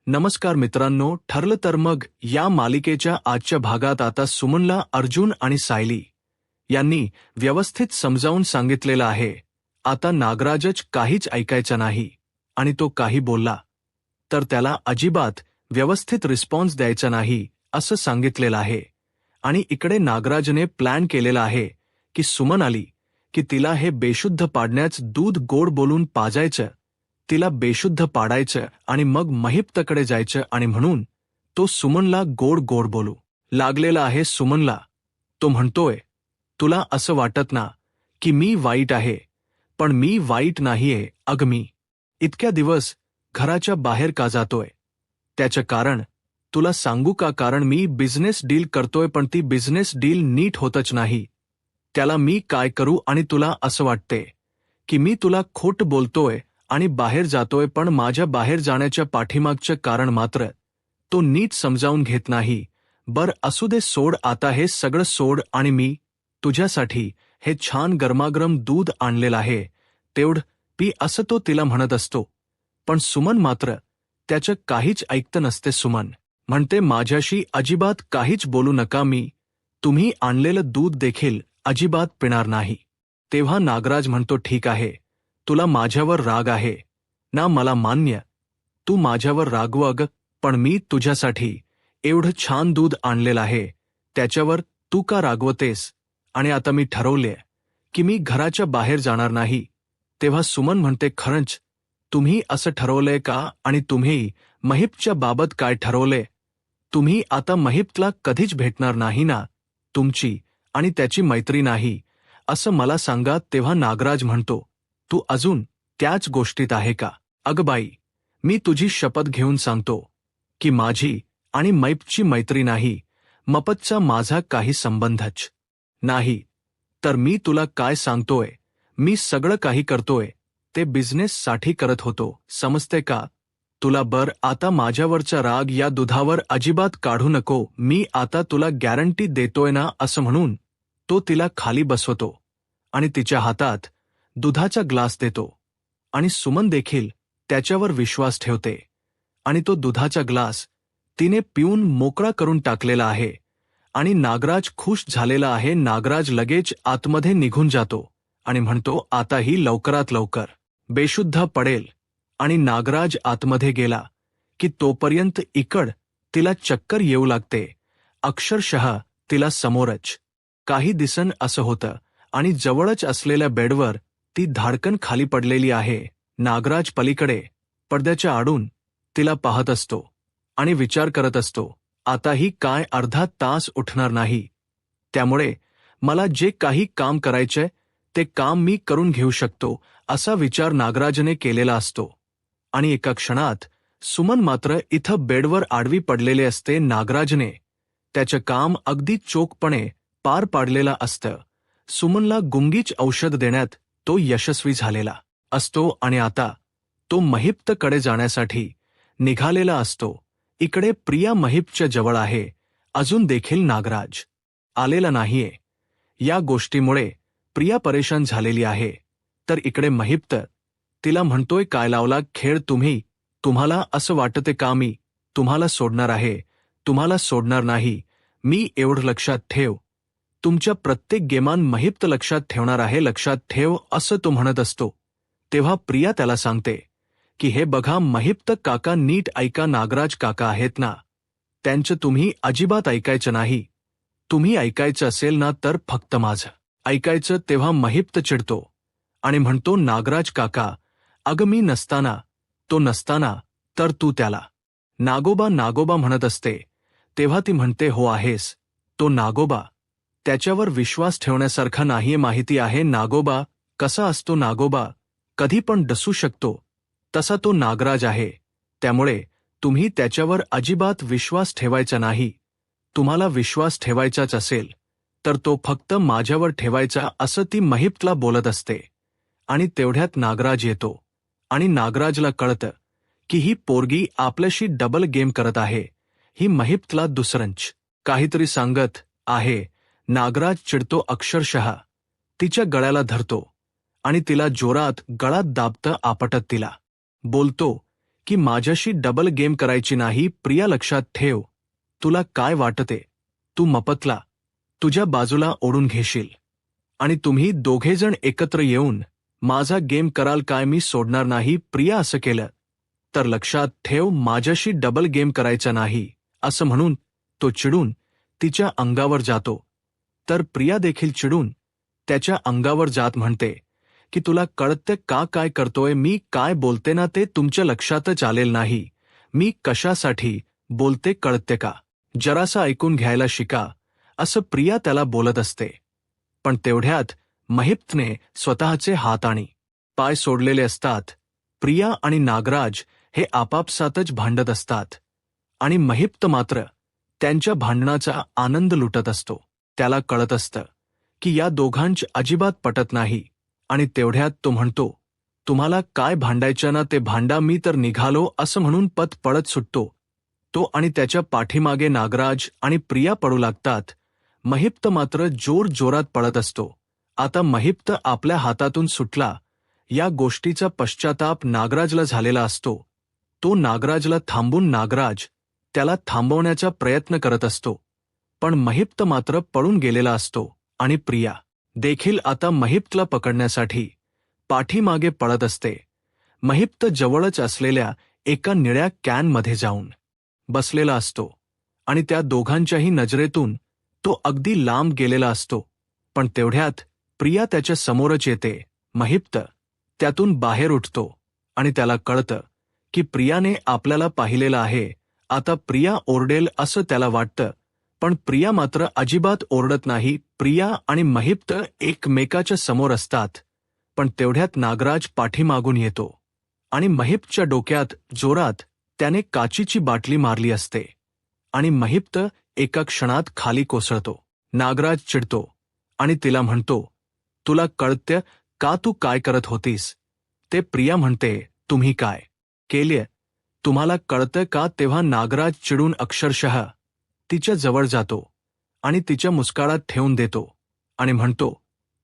नमस्कार मित्रांनो, ठरलं तर मग या मालिकेच्या आजच्या भागात आता सुमनला अर्जुन आणि सायली यांनी व्यवस्थित समजावून सांगितलेलं आहे. आता नागराजच काहीच ऐकायचं नाही आणि तो काही बोलला तर त्याला अजिबात व्यवस्थित रिस्पॉन्स द्यायचा नाही असं सांगितलेलं आहे. आणि इकडे नागराजने प्लॅन केलेला आहे की सुमन आली की तिला हे बेशुद्ध पाडण्याच दूध गोड बोलून पाजायचं, तिला बेशुद्ध पाडायचं आणि मग महिप्तकडे जायचं. आणि म्हणून तो सुमनला गोड गोड बोलू लागलेला आहे. सुमनला तो म्हणतोय, तुला असं वाटत ना की मी वाईट आहे, पण मी वाईट नाहीये. अग मी इतक्या दिवस घराच्या बाहेर का जातोय त्याचं कारण तुला सांगू का? कारण मी बिझनेस डील करतोय पण ती बिझनेस डील नीट होतच नाही. त्याला मी काय करू? आणि तुला असं वाटते की मी तुला खोट बोलतोय आणि बाहेर जातोय, पण माझ्या बाहेर जाण्याच्या पाठीमागचं कारण मात्र तो नीट समजावून घेत नाही. बर असू दे, सोड आता हे सगळं सोड आणि मी तुझ्यासाठी हे छान गरमागरम दूध आणलेलं आहे, तेवढं पी असं तो तिला म्हणत असतो. पण सुमन मात्र त्याचं काहीच ऐकत नसते. सुमन म्हणते, माझ्याशी अजिबात काहीच बोलू नका, मी तुम्ही आणलेलं दूध देखील अजिबात पिणार नाही. तेव्हा नागराज म्हणतो, ठीक आहे, तुला माझ्यावर राग आहे ना, मला मान्य, तू माझ्यावर रागव अग, पण मी तुझ्यासाठी एवढं छान दूध आणलेलं आहे त्याच्यावर तू का रागवतेस? आणि आता मी ठरवले की मी घराच्या बाहेर जाणार नाही. तेव्हा सुमन म्हणते, खरंच तुम्ही असं ठरवलंय का? आणि तुम्ही महिपच्या बाबत काय ठरवले? तुम्ही आता महिपला कधीच भेटणार नाही ना? तुमची आणि त्याची मैत्री नाही असं मला सांगा. तेव्हा नागराज म्हणतो, तू अजून त्याच गोष्टीत आहे का? अग बाई, मी तुझी शपथ घेऊन सांगतो की माझी आणि मैपची मैत्री नाही, मपतचा माझा काही संबंधच नाही. तर मी तुला काय सांगतोय, मी सगळं काही करतोय ते बिझनेससाठी करत होतो, समजते का तुला? बर आता माझ्यावरचा राग या दुधावर अजिबात काढू नको, मी आता तुला गॅरंटी देतोय ना. असं म्हणून तो तिला खाली बसवतो आणि तिच्या हातात दुधाचा ग्लास देतो आणि सुमन देखील त्याच्यावर विश्वास ठेवते आणि तो दुधाचा ग्लास तिने पिऊन मोकळा करून टाकलेला आहे. आणि नागराज खुश झालेला आहे. नागराज लगेच आतमध्ये निघून जातो आणि म्हणतो, आता ही लवकरात लवकर बेशुद्ध पडेल. आणि नागराज आतमध्ये गेला की तोपर्यंत इकड तिला चक्कर येऊ लागते, अक्षरशः तिला समोरच काही दिसन असं होतं आणि जवळच असलेल्या बेडवर ती धाडकन खाली पडलेली आहे. नागराज पलीकडे पडद्याच्या आडून तिला पाहत असतो आणि विचार करत असतो, आता ही काय अर्धा तास उठणार नाही, त्यामुळे मला जे काही काम करायचंय ते काम मी करून घेऊ शकतो असा विचार नागराजने केलेला असतो. आणि एका क्षणात सुमन मात्र इथं बेडवर आडवी पडलेले असते. नागराजने त्याचं काम अगदी चोखपणे पार पाडलेलं असतं. सुमनला गुंगीच औषध देण्यात तो यशस्वी झालेला असतो आणि आता तो महिप्तकडे जाण्यासाठी निघालेला असतो. इकडे प्रिया महिपच्या जवळ आहे, अजून देखील नागराज आलेला नाहीये. या गोष्टीमुळे प्रिया परेशान झालेली आहे. तर इकडे महिप्त तिला म्हणतोय, काय लावला खेळ तुम्ही? तुम्हाला असं वाटते का मी तुम्हाला सोडणार आहे? तुम्हाला सोडणार नाही मी, एवढं लक्षात ठेव. तुमच्या प्रत्येक गेमान महिप्त लक्षात ठेवणार आहे, लक्षात ठेव, असं तो म्हणत असतो. तेव्हा प्रिया त्याला सांगते की हे बघा महिप्त काका, नीट ऐका, नागराज काका आहेत ना, त्यांचं तुम्ही अजिबात ऐकायचं नाही. तुम्ही ऐकायचं असेल ना तर फक्त माझं ऐकायचं. तेव्हा महिप्त चिडतो आणि म्हणतो, नागराज काका, अगं मी नसताना, तो नसताना तर तू त्याला नागोबा नागोबा म्हणत असते. तेव्हा ती म्हणते, हो आहेस तो नागोबा, त्याच्यावर विश्वास ठेवण्यासारखा नाहीये, माहिती आहे नागोबा कसा असतो. नागोबा कधी पण डसू शकतो, तसा तो नागराज आहे, त्यामुळे तुम्ही त्याच्यावर अजिबात विश्वास ठेवायचा नाही. तुम्हाला विश्वास ठेवायचाच असेल तर तो फक्त माझ्यावर ठेवायचा, असं ती महिप्तला बोलत असते. आणि तेवढ्यात नागराज येतो आणि नागराजला कळतं की ही पोरगी आपल्याशी डबल गेम करत आहे, ही महिप्तला दुसरंच काहीतरी सांगत आहे. नागराज चिडतो, अक्षरशः तिच्या गळ्याला धरतो आणि तिला जोरात गळात दाबतं, आपटत तिला बोलतो की माझ्याशी डबल गेम करायची नाही. प्रिया, लक्षात ठेव. तुला काय वाटते? तू मपतला तुझ्या बाजूला ओढून घेशील आणि तुम्ही दोघेजण एकत्र येऊन माझा गेम कराल काय? मी सोडणार नाही. प्रिया, असं केलं तर लक्षात ठेव, माझ्याशी डबल गेम करायचा नाही, असं म्हणून तो चिडून तिच्या अंगावर जातो. तर प्रिया देखील चिडून त्याच्या अंगावर जात म्हणते की तुला कळतं का काय करतोय? मी काय बोलते ना ते तुमच्या लक्षातच आलेलं नाही. मी कशासाठी बोलते कळते का? जरासा ऐकून घ्यायला शिका, असं प्रिया त्याला बोलत असते. पण तेवढ्यात महिप्तने स्वतःचे हात आणि पाय सोडलेले असतात. प्रिया आणि नागराज हे आपापसातच भांडत असतात आणि महिप्त मात्र त्यांच्या भांडणाचा आनंद लुटत असतो. त्याला कळत असतं की या दोघांची अजिबात पटत नाही आणि तेवढ्यात तो म्हणतो, तुम्हाला काय भांडायचं ना ते भांडा, मी तर निघालो, असं म्हणून पत पळत सुटतो. तो आणि त्याच्या पाठीमागे नागराज आणि प्रिया पडू लागतात. महिप्त मात्र जोर जोरात पळत असतो. आता महिप्त आपल्या हातातून सुटला या गोष्टीचा पश्चाताप नागराजला झालेला असतो. तो नागराजला थांबून नागराज त्याला थांबवण्याचा प्रयत्न करत असतो, पण महिप्त मात्र पळून गेलेला असतो आणि प्रिया देखील आता महिप्तला पकडण्यासाठी पाठीमागे पळत असते. महिप्त जवळच असलेल्या एका निळ्या कॅनमध्ये जाऊन बसलेला असतो आणि त्या दोघांच्याही नजरेतून तो अगदी लांब गेलेला असतो. पण तेवढ्यात प्रिया त्याच्या समोरच येते. महिप्त त्यातून बाहेर उठतो आणि त्याला कळतं की प्रियाने आपल्याला पाहिलेलं आहे. आता प्रिया ओरडेल असं त्याला वाटतं, पण प्रिया मात्र अजिबात ओरडत नाही. प्रिया आणि महिप्त एकमेकाच्या समोर असतात. पण तेवढ्यात नागराज पाठीमागून येतो आणि महिप्तच्या डोक्यात जोरात त्याने काचीची बाटली मारली असते आणि महिप्त एका क्षणात खाली कोसळतो. नागराज चिडतो आणि तिला म्हणतो, तुला कळतं का तू काय करत होतीस ते? प्रिया म्हणते, तुम्ही काय केले? तुम्हाला कळतं का? तेव्हा नागराज चिडून अक्षरशः तिच्या जवळ जातो आणि तिच्या मुस्काळात ठेवून देतो आणि म्हणतो,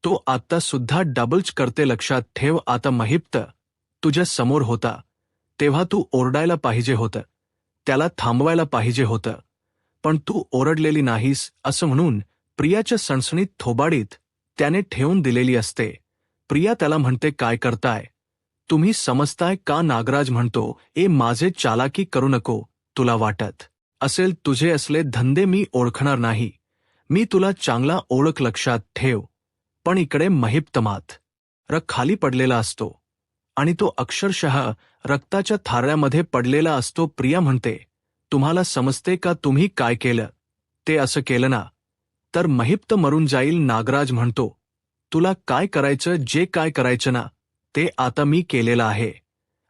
तो आता सुद्धा डबल्स करते, लक्षात ठेव. आता महिप्त तुझ्या समोर होता तेव्हा तू ओरडायला पाहिजे होतं, त्याला थांबवायला पाहिजे होतं, पण तू ओरडलेली नाहीस, असं म्हणून प्रियाच्या सणसणीत थोबाडीत त्याने ठेवून दिलेली असते. प्रिया त्याला म्हणते, काय करताय तुम्ही? समजताय का? नागराज म्हणतो, माझे चालाकी करू नको. तुला वाटत असेल तुझे असले धंदे मी ओळखणार नाही, मी तुला चांगला ओळख, लक्षात ठेव. पण इकडे महिप्त मात्र खाली पडलेला असतो आणि तो अक्षरशः रक्ताच्या थाऱ्यामध्ये पडलेला असतो. प्रिया म्हणते, तुम्हाला समजते का तुम्ही काय केलं ते? असं केलं ना तर महिप्त मरून जाईल. नागराज म्हणतो, तुला काय करायचं, जे काय करायचं ना ते आता मी केलेलं आहे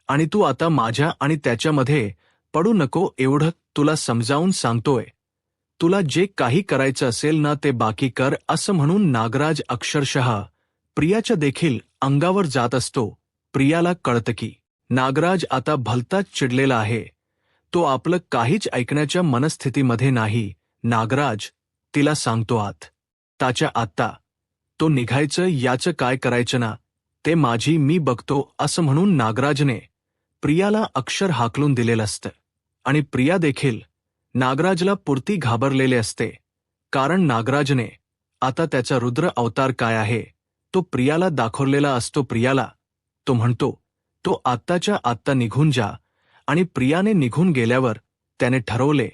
आणि तू आता माझ्या आणि त्याच्यामध्ये पडू नको, एवढं तुला समजावून सांगतोय. तुला जे काही करायचं असेल ना ते बाकी कर, असं म्हणून नागराज अक्षरशः प्रियाच्या देखील अंगावर जात असतो. प्रियाला कळतं की नागराज आता भलताच चिडलेला आहे. तो आपलं काहीच ऐकण्याच्या मनस्थितीमध्ये नाही. नागराज तिला सांगतो, त्याच्या आत्ता तो निघायचं, याचं काय करायचं ना ते माझी मी बघतो, असं म्हणून नागराजने प्रियाला अक्षर हाकलून दिलेलं असतं आणि प्रिया देखील नागराजला पुरती घाबरलेले असते, कारण नागराजने आता त्याचा रुद्र अवतार काय आहे तो प्रियाला दाखवलेला असतो. प्रियाला तो म्हणतो, तो आत्ताच्या आत्ता निघून जा. आणि प्रियाने निघून गेल्यावर त्याने ठरवले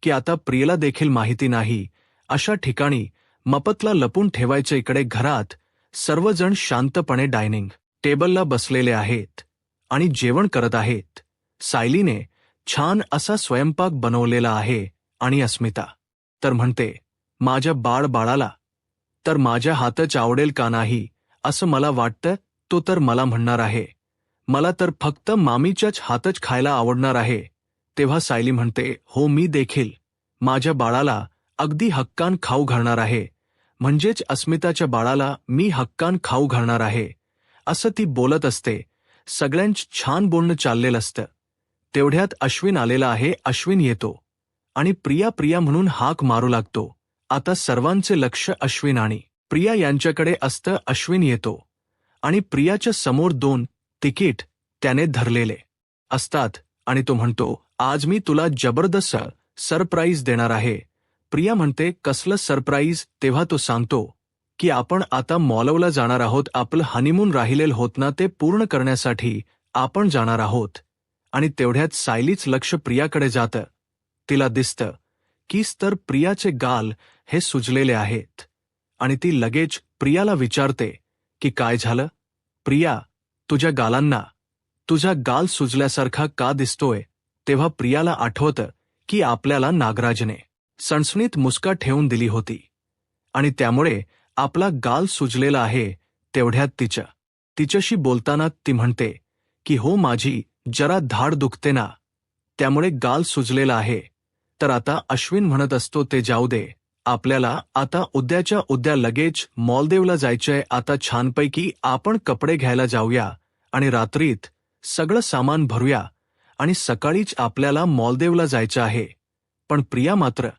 की आता प्रियाला देखील माहिती नाही अशा ठिकाणी मपतला लपून ठेवायचं. इकडे घरात सर्वजण शांतपणे डायनिंग टेबलला बसलेले आहेत आणि जेवण करत आहेत. सायलीने छान असा स्वयंपाक बनवलेला आहे आणि अस्मिता तर म्हणते, माझ्या बाळाला तर माझ्या हातच आवडेल का नाही असं मला वाटतं. तो तर मला म्हणणार आहे, मला तर फक्त मामीच्याच हातच खायला आवडणार आहे. तेव्हा सायली म्हणते, हो, मी देखील माझ्या बाळाला अगदी हक्कान खाऊ घालणार आहे, म्हणजेच अस्मिताच्या बाळाला मी हक्कान खाऊ घालणार आहे, असं ती बोलत असते. सगळ्यांच छान बोलणं चाललेलं असतं. तेवढ्यात अश्विन आलेला आहे. अश्विन येतो आणि प्रिया प्रिया म्हणून हाक मारू लागतो. आता सर्वांचे लक्ष अश्विन आणि प्रिया यांच्याकडे असतं. अश्विन येतो आणि प्रियाच्या समोर 2 तिकीट त्याने धरलेले असतात आणि तो म्हणतो, आज मी तुला जबरदस्त सरप्राईज देणार आहे. प्रिया म्हणते, कसलं सरप्राईज? तेव्हा तो सांगतो की आपण आता मॉलवला जाणार आहोत. आपलं हनीमून राहिलेलं होत ना, ते पूर्ण करण्यासाठी आपण जाणार आहोत. आणि तेवढ्यात सायलीच लक्ष प्रियाकडे जातं. तिला दिसतं कीच तर प्रियाचे गाल हे सुजलेले आहेत. आणि ती लगेच प्रियाला विचारते की काय झालं प्रिया, तुझ्या गालांना तुझा गाल सुजल्यासारखा का दिसतोय? तेव्हा प्रियाला आठवतं की आपल्याला नागराजने सणसणीत मुस्का ठेवून दिली होती आणि त्यामुळे आपला गाल सुजलेला आहे. तेवढ्यात तिच्याशी बोलताना ती म्हणते की हो, माझी जरा धाड दुखते ना, त्यामुळे गाल सुजलेला आहे. तर आता अश्विन म्हणत असतो, ते जाऊ दे, आपल्याला आता उद्याच्या उद्या लगेच मॉलदेवला जायचंय. आता छानपैकी आपण कपडे घ्यायला जाऊया आणि रात्रीत सगळं सामान भरूया आणि सकाळीच आपल्याला मॉलदेवला जायचं आहे. पण प्रिया मात्र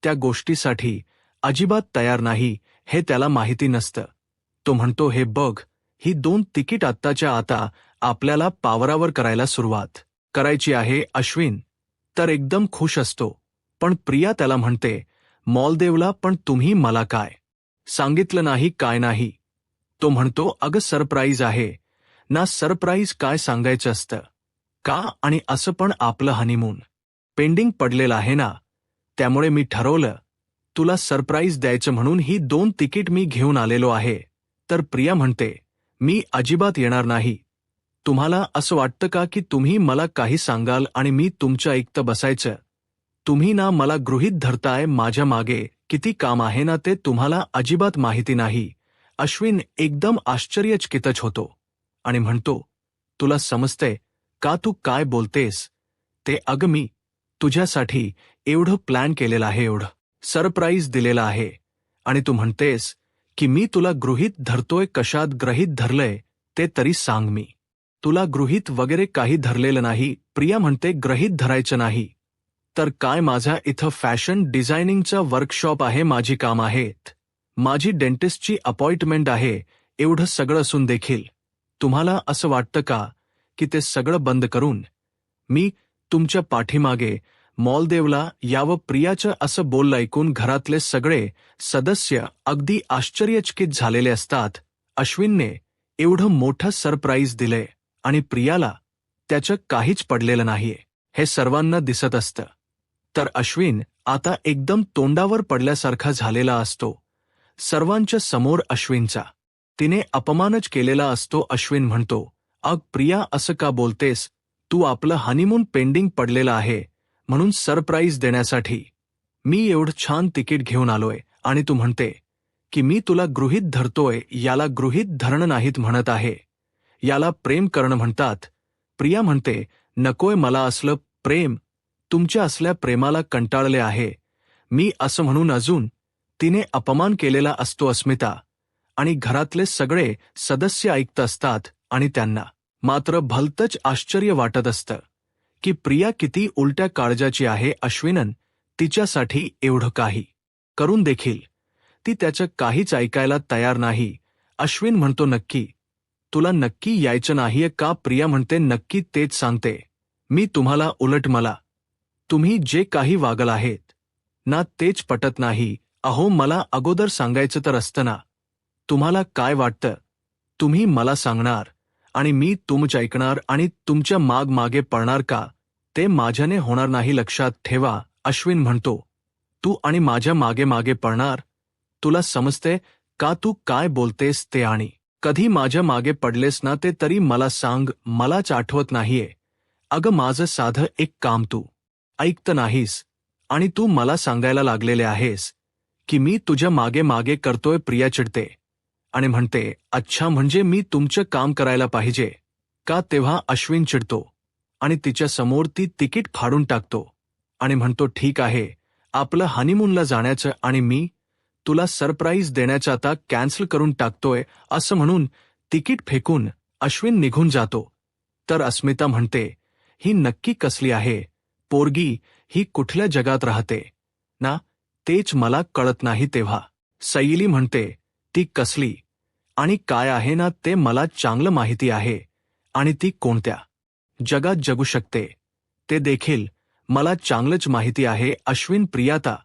त्या गोष्टीसाठी अजिबात तयार नाही, हे त्याला माहिती नसतं. तो म्हणतो, हे बघ, ही 2 तिकीट आत्ताच्या आता आपल्याला पावरावर करायला सुरुवात करायची आहे. अश्विन तर एकदम खुश असतो, पण प्रिया त्याला म्हणते, मॉलदेवला पण तुम्ही मला काय सांगितलं नाही? काय नाही? तो म्हणतो, अगं सरप्राईज आहे ना. सरप्राईज काय सांगायचं असतं का? आणि असं पण आपलं हनीमून पेंडिंग पडलेलं आहे ना, त्यामुळे मी ठरवलं तुला सरप्राईज द्यायचं म्हणून ही 2 तिकीट मी घेऊन आलेलो आहे. तर प्रिया म्हणते, मी अजिबात येणार नाही. तुम्हाला असं वाटतं का की तुम्ही मला काही सांगाल आणि मी तुमच्या ऐकतं बसायचं? तुम्ही ना मला गृहीत धरताय. माझ्या मागे किती काम आहे ना, ते तुम्हाला अजिबात माहिती नाही. अश्विन एकदम आश्चर्यचकितच होतो आणि म्हणतो, तुला समजतंय का तू काय बोलतेस ते? अगं, मी तुझ्यासाठी एवढं प्लॅन केलेलं आहे, एवढं सरप्राईज दिलेलं आहे, आणि तू म्हणतेस की मी तुला गृहीत धरतोय. कशात गृहीत धरलंय ते तरी सांग. मी तुला गृहीत वगैरे काही धरलेलं नाही. प्रिया म्हणते, गृहीत धरायचं नाही तर काय? माझा इथं फॅशन डिझायनिंगचा वर्कशॉप आहे, माझी काम आहेत, माझी डेंटिस्टची अपॉइंटमेंट आहे. एवढं सगळं असून देखील तुम्हाला असं वाटतं का की ते सगळं बंद करून मी तुमच्या पाठीमागे मॉलदेवला यावं? प्रियाचं असं बोललं ऐकून घरातले सगळे सदस्य अगदी आश्चर्यचकित झालेले असतात. अश्विनने एवढं मोठं सरप्राईज दिलंय आणि प्रियाला त्याचं काहीच पडलेलं नाहीये, हे सर्वांना दिसत असतं. तर अश्विन आता एकदम तोंडावर पडल्यासारखा झालेला असतो. सर्वांच्या समोर अश्विनचा तिने अपमानच केलेला असतो. अश्विन म्हणतो, अग प्रिया, असं का बोलतेस? तू आपलं हनीमून पेंडिंग पडलेलं आहे म्हणून सरप्राईज देण्यासाठी मी एवढं छान तिकीट घेऊन आलोय आणि तू म्हणते की मी तुला गृहीत धरतोय. याला गृहीत धरणं नाहीत म्हणत आहे, याला प्रेम करणं म्हणतात. प्रिया म्हणते, नकोय मला असलं प्रेम. तुमच्या असल्या प्रेमाला कंटाळले आहे मी. असं म्हणून अजून तिने अपमान केलेला असतो अस्मिता, आणि घरातले सगळे सदस्य ऐकत असतात आणि त्यांना मात्र भलतंच आश्चर्य वाटत असतं की प्रिया किती उलट्या काळजाची आहे. अश्विनन तिच्यासाठी एवढं काही करून देखील ती त्याचं काहीच ऐकायला तयार नाही. अश्विन म्हणतो, नक्की तुला नक्की यायचं नाहीये का? प्रिया म्हणते, नक्की तेच सांगते मी तुम्हाला. उलट मला तुम्ही जे काही वागल आहेत ना, तेच पटत नाही. अहो, मला अगोदर सांगायचं तर असतं ना. तुम्हाला काय वाटतं तुम्ही मला सांगणार आणि मी तुमचं ऐकणार आणि तुमच्या मागे पळणार का? ते माझ्याने होणार नाही, लक्षात ठेवा. अश्विन म्हणतो, तू आणि माझ्या मागे पळणार? तुला समजते का तू काय बोलतेस ते? आणि कधी माझ्या मागे पडलेस ना, ते तरी मला सांग. मलाच आठवत नाहीये. अगं, माझं साधं एक काम तू ऐकत नाहीस आणि तू मला सांगायला लागलेले आहेस की मी तुझ्या मागे करतोय. प्रिया चिडते आणि म्हणते, अच्छा, म्हणजे मी तुमचं काम करायला पाहिजे का? तेव्हा अश्विन चिडतो आणि तिच्या समोर ती तिकीट फाडून टाकतो आणि म्हणतो, ठीक आहे, आपलं हनीमूनला जाण्याचं आणि मी तुला सरप्राईज देण्याचं आता कॅन्सल करून टाकतोय. असं म्हणून तिकीट फेकून अश्विन निघून जातो. तर अस्मिता म्हणते, ही नक्की कसली आहे पोरगी? ही कुठल्या जगात राहते ना, तेच मला कळत नाही. तेव्हा सैली म्हणते, ती कसली आणि काय आहे ना, ते मला चांगलं माहिती आहे आणि ती कोणत्या जगात जगू शकते ते देखील मला चांगलंच माहिती आहे. अश्विन प्रियाता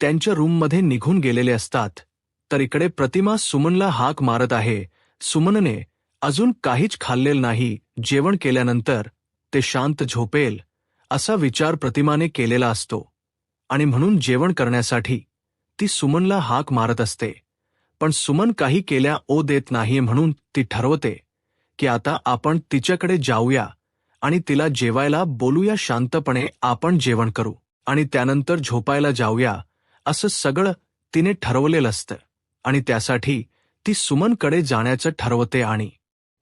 त्यांच्या रूममध्ये निघून गेलेले असतात, तर इकडे प्रतिमा सुमनला हाक मारत आहे. सुमनने अजून काहीच खाल्लेलं नाही. जेवण केल्यानंतर ते शांत झोपेल असा विचार प्रतिमाने केलेला असतो आणि म्हणून जेवण करण्यासाठी ती सुमनला हाक मारत असते. पण सुमन काही केल्या ओ देत नाही, म्हणून ती ठरवते की आता आपण तिच्याकडे जाऊया आणि तिला जेवायला बोलूया. शांतपणे आपण जेवण करू आणि त्यानंतर झोपायला जाऊया, असं सगळं तिने ठरवलेलं असतं. आणि त्यासाठी ती सुमनकडे जाण्याचं ठरवते. आणि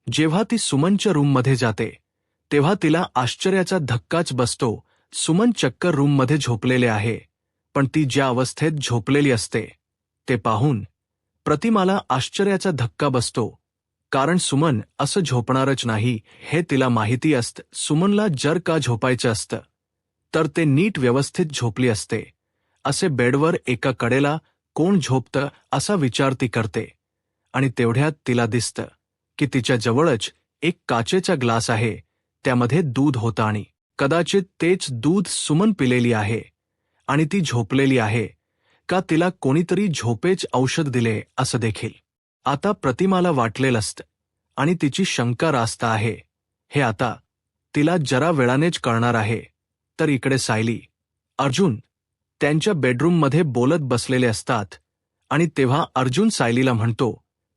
जेव्हा ती सुमनच्या रूममध्ये जाते तेव्हा तिला आश्चर्याचा धक्काच बसतो. सुमन चक्क रूममध्ये झोपलेले आहे, पण ती ज्या अवस्थेत झोपलेली असते ते पाहून प्रतिमाला आश्चर्याचा धक्का बसतो. कारण सुमन असं झोपणारच नाही हे तिला माहिती असतं. सुमनला जर का झोपायचं असतं तर ते नीट व्यवस्थित झोपली असते. असे बेडवर एका कडेला कोण झोपतं असा विचार ती करते. आणि तेवढ्यात तिला दिसतं की तिच्या जवळच एक काचेचा ग्लास आहे. त्यामध्ये दूध होतं आणि कदाचित तेच दूध सुमन पिलेली आहे आणि ती झोपलेली आहे का तिला कोणीतरी झोपेच औषध दिले असं देखील आता प्रतिमाला वाटलेलं असतं. आणि तिची शंका रास्त आहे. हे आता तिला जरा वेळानेच कळणार आहे. तर इकडे सायली, अर्जुन त्यांच्या बेडरूममध्ये बोलत बसलेले असतात आणि तेव्हा अर्जुन सायलीला म्हणतो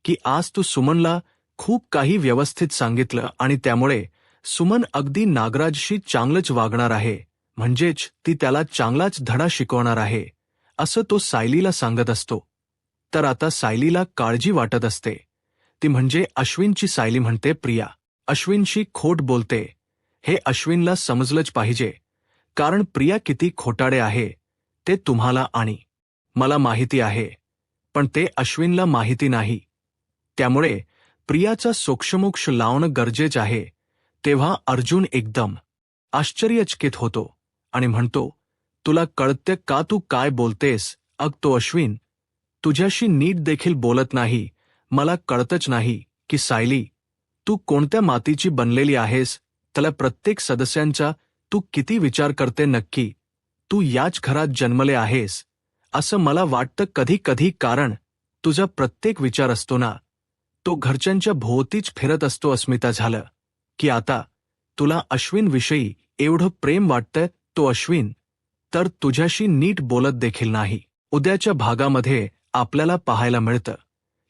की आज तू सुमनला खूप काही व्यवस्थित सांगितलं आणि त्यामुळे सुमन अगदी नागराजशी चांगलंच वागणार आहे, म्हणजेच ती त्याला चांगलाच धडा शिकवणार आहे, असं तो सायलीला सांगत असतो. तर आता सायलीला काळजी वाटत असते. ती म्हणजे अश्विनची. सायली म्हणते प्रिया अश्विनशी खोट बोलते. हे अश्विनला समजलंच पाहिजे, कारण प्रिया किती खोटाडे आहे ते तुम्हाला आणि मला माहिती आहे, पण ते अश्विनला माहिती नाही. त्यामुळे प्रियाचा सोक्षमोक्ष लावणं गरजेचं आहे. तेव्हा अर्जुन एकदम आश्चर्यचकित होतो आणि म्हणतो, तुला कळतं का तू काय बोलतेस? तो अश्विन तुझ्याशी नीट देखील बोलत नाही. मला कळतच नाही की सायली तू कोणत्या मातीची बनलेली आहेस. त्याला प्रत्येक सदस्यांचा तू किती विचार करते नक्की. तू याच घरात जन्मले आहेस असं मला वाटतं कधी कधी, कारण तुझा प्रत्येक विचार असतो ना तो घरच्यांच्या भोवतीच फिरत असतो. अस्मिता झालं की आता तुला अश्विनविषयी एवढं प्रेम वाटतं. तो अश्विन तर तुझ्याशी नीट बोलत देखील नाही. उद्याच्या भागामध्ये आपल्याला पाहायला मिळतं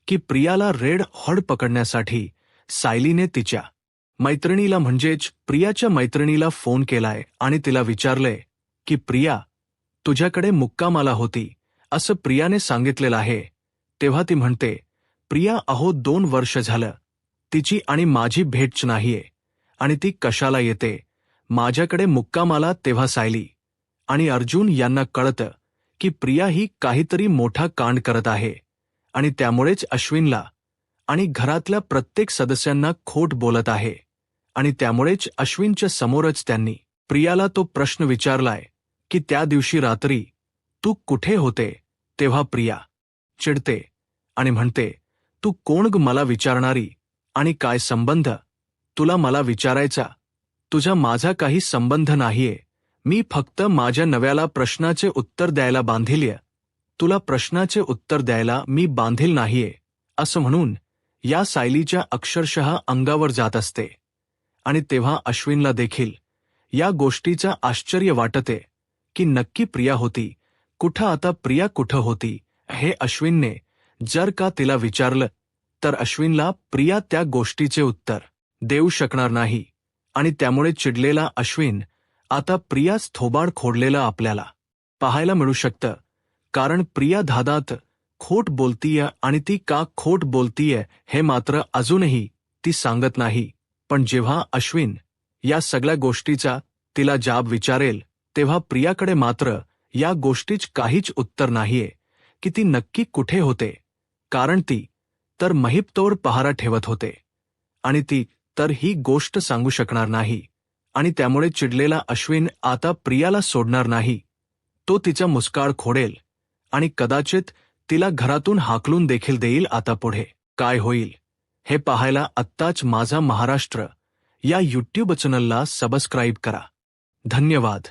की प्रियाला रेड हॉड पकडण्यासाठी सायलीने तिच्या मैत्रिणीला म्हणजेच प्रियाच्या मैत्रिणीला फोन केलाय आणि तिला विचारलंय की प्रिया तुझ्याकडे मुक्कामाला होती असं प्रियाने सांगितलेलं आहे. तेव्हा ती म्हणते, प्रिया अहो 2 वर्ष झालं तिची आणि माझी भेटच नाहीये आणि ती कशाला येते माझ्याकडे मुक्कामाला. तेव्हा सायली आणि अर्जुन यांना कळतं की प्रिया ही काहीतरी मोठा कांड करत आहे आणि त्यामुळेच अश्विनला आणि घरातल्या प्रत्येक सदस्यांना खोट बोलत आहे. आणि त्यामुळेच अश्विनच्या समोरच त्यांनी प्रियाला तो प्रश्न विचारलाय की त्या दिवशी रात्री तू कुठे होते. तेव्हा प्रिया चिडते आणि म्हणते, तू कोण ग मला विचारणारी, आणि काय संबंध तुला मला विचारायचा. तुझा माझा काही संबंध नाहीये. मी फक्त माझ्या नव्याला प्रश्नाचे उत्तर द्यायला बांधीलय. तुला प्रश्नाचे उत्तर द्यायला मी बांधील नाहीये. असं म्हणून या सायलीच्या अक्षरशः अंगावर जात असते. आणि तेव्हा अश्विनला देखील या गोष्टीचा आश्चर्य वाटते की नक्की प्रिया होती कुठं. आता प्रिया कुठं होती हे अश्विनने जर का तिला विचारलं तर अश्विनला प्रिया त्या गोष्टीचे उत्तर देऊ शकणार नाही. आणि त्यामुळे चिडलेला अश्विन आता प्रियाच थोबाड खोडलेलं आपल्याला पाहायला मिळू शकतं. कारण प्रिया धादात खोट बोलतीय आणि ती का खोट बोलतीय हे मात्र अजूनही ती सांगत नाही. पण जेव्हा अश्विन या सगळ्या गोष्टीचा तिला जाब विचारेल तेव्हा प्रियाकडे मात्र या गोष्टीच काहीच उत्तर नाहीये की ती नक्की कुठे होते. कारण ती तर महिपतोवर पहारा ठेवत होते आणि ती तर ही गोष्ट सांगू शकणार नाही. आणि त्यामुळे चिडलेला अश्विन आता प्रियाला सोडणार नाही. तो तिचा मुस्काळ खोडेल आणि कदाचित तिला घरातून हाकलून देखील देईल. आता पुढे काय होईल हे पाहायला आत्ताच माझा महाराष्ट्र या यूट्यूब चॅनलला सबस्क्राईब करा. धन्यवाद.